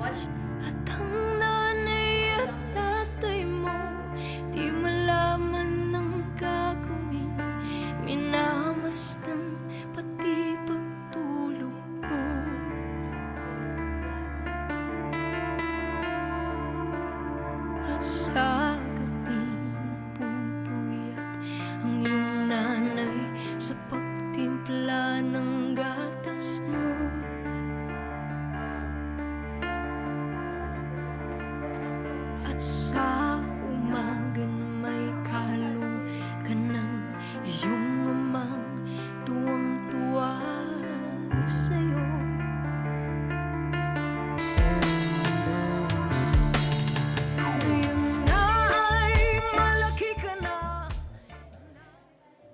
At ang nanay at tatay mo di malaman ng gagawin, minamasdan pati pagtulog mo. At sa gabing napupuyat ang iyong nanay sa pagtimpla ng gatas,